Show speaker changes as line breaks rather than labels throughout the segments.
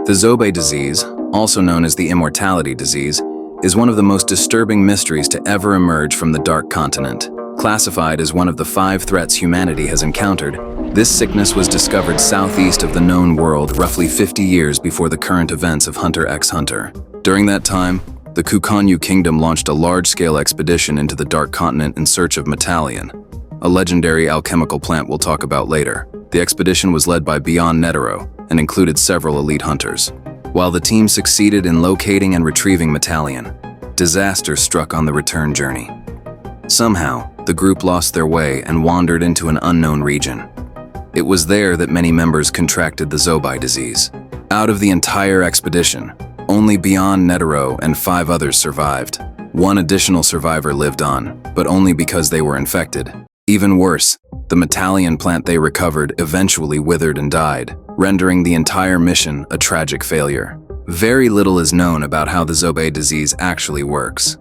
The Zobae disease, also known as the immortality disease, is one of the most disturbing mysteries to ever emerge from the Dark Continent. Classified as one of the 5 threats humanity has encountered, this sickness was discovered southeast of the known world roughly 50 years before the current events of Hunter x Hunter. During that time, the Kukanyu Kingdom launched a large-scale expedition into the Dark Continent in search of Metalion, a legendary alchemical plant we'll talk about later. The expedition was led by Brion Hellbell and included several elite hunters. While the team succeeded in locating and retrieving Metalion, disaster struck on the return journey. Somehow, the group lost their way and wandered into an unknown region. It was there that many members contracted the Zobae disease. Out of the entire expedition, only Brion Hellbell and 5 others survived. 1 additional survivor lived on, but only because they were infected. Even worse, the Metalion plant they recovered eventually withered and died, rendering the entire mission a tragic failure. Very little is known about how the Zobae disease actually works.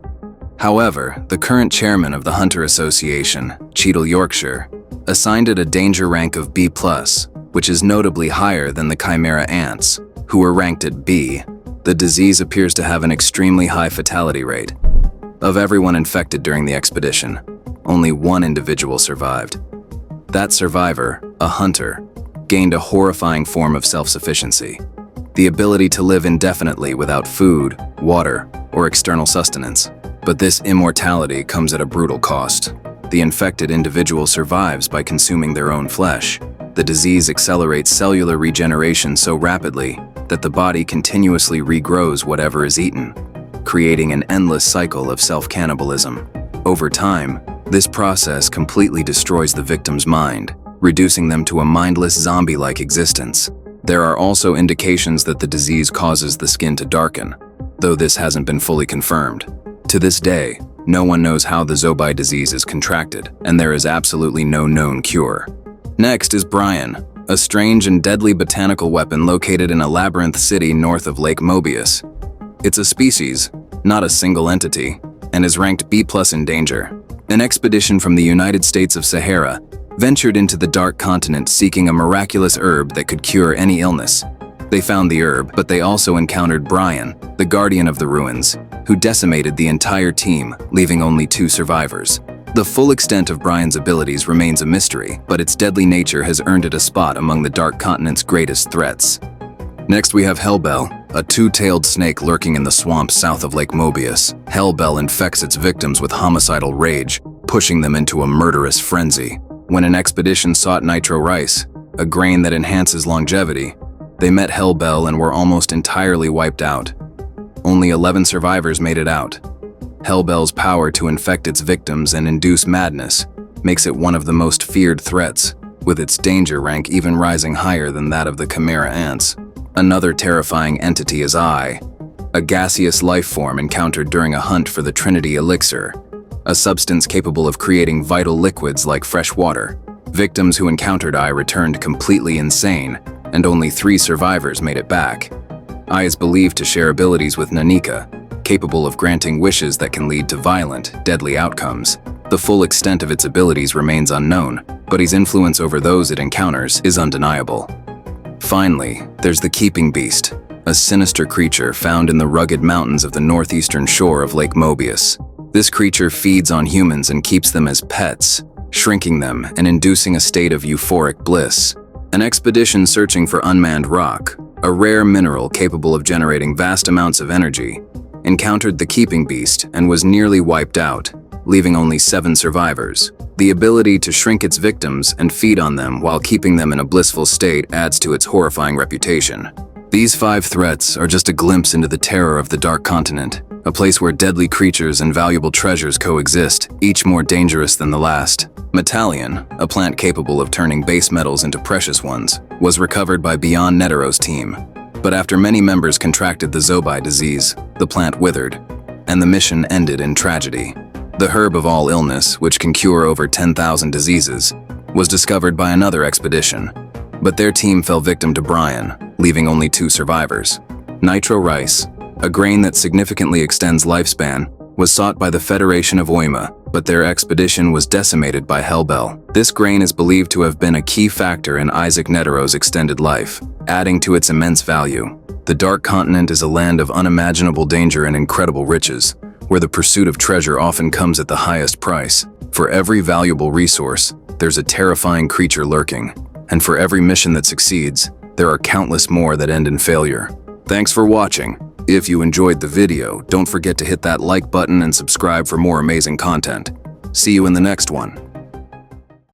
However, the current chairman of the Hunter Association, Cheadle Yorkshire, assigned it a danger rank of B+, which is notably higher than the Chimera ants, who were ranked at B. The disease appears to have an extremely high fatality rate. Of everyone infected during the expedition, only 1 individual survived. That survivor, a hunter, gained a horrifying form of self-sufficiency, the ability to live indefinitely without food, water, or external sustenance. But this immortality comes at a brutal cost. The infected individual survives by consuming their own flesh. The disease accelerates cellular regeneration so rapidly that the body continuously regrows whatever is eaten, creating an endless cycle of self-cannibalism. Over time, this process completely destroys the victim's mind, reducing them to a mindless zombie-like existence. There are also indications that the disease causes the skin to darken, though this hasn't been fully confirmed. To this day, no one knows how the Zobae disease is contracted, and there is absolutely no known cure. Next is Brion, a strange and deadly botanical weapon located in a labyrinth city north of Lake Mobius. It's a species, not a single entity, and is ranked B+ in danger. An expedition from the United States of Sahara ventured into the Dark Continent seeking a miraculous herb that could cure any illness. They found the herb, but they also encountered Brion, the guardian of the ruins, who decimated the entire team, leaving only 2 survivors. The full extent of Brion's abilities remains a mystery, but its deadly nature has earned it a spot among the Dark Continent's greatest threats. Next we have Hellbell, a 2-tailed snake lurking in the swamps south of Lake Mobius. Hellbell infects its victims with homicidal rage, pushing them into a murderous frenzy. When an expedition sought nitro rice, a grain that enhances longevity, they met Hellbell and were almost entirely wiped out. Only 11 survivors made it out. Hellbell's power to infect its victims and induce madness makes it one of the most feared threats, with its danger rank even rising higher than that of the Chimera ants. Another terrifying entity is I, a gaseous life form encountered during a hunt for the Trinity Elixir, a substance capable of creating vital liquids like fresh water. Victims who encountered I returned completely insane, and only 3 survivors made it back. I is believed to share abilities with Nanika, capable of granting wishes that can lead to violent, deadly outcomes. The full extent of its abilities remains unknown, but his influence over those it encounters is undeniable. Finally, there's the Keeping Beast, a sinister creature found in the rugged mountains of the northeastern shore of Lake Mobius. This creature feeds on humans and keeps them as pets, shrinking them and inducing a state of euphoric bliss. An expedition searching for unmanned rock, a rare mineral capable of generating vast amounts of energy, encountered the Keeping Beast and was nearly wiped out, leaving only 7 survivors. The ability to shrink its victims and feed on them while keeping them in a blissful state adds to its horrifying reputation. These 5 threats are just a glimpse into the terror of the Dark Continent, a place where deadly creatures and valuable treasures coexist, each more dangerous than the last. Metalion, a plant capable of turning base metals into precious ones, was recovered by Brion Hellbell's team. But after many members contracted the Zobae disease, the plant withered, and the mission ended in tragedy. The herb of all illness, which can cure over 10,000 diseases, was discovered by another expedition, but their team fell victim to Brion, leaving only 2 survivors. Nitro rice, a grain that significantly extends lifespan, was sought by the Federation of Oima, but their expedition was decimated by Hellbell. This grain is believed to have been a key factor in Isaac Netero's extended life, adding to its immense value. The Dark Continent is a land of unimaginable danger and incredible riches, where the pursuit of treasure often comes at the highest price. For every valuable resource, there's a terrifying creature lurking, and for every mission that succeeds, there are countless more that end in failure. Thanks for watching. If you enjoyed the video, don't forget to hit that like button and subscribe for more amazing content. See you in the next one.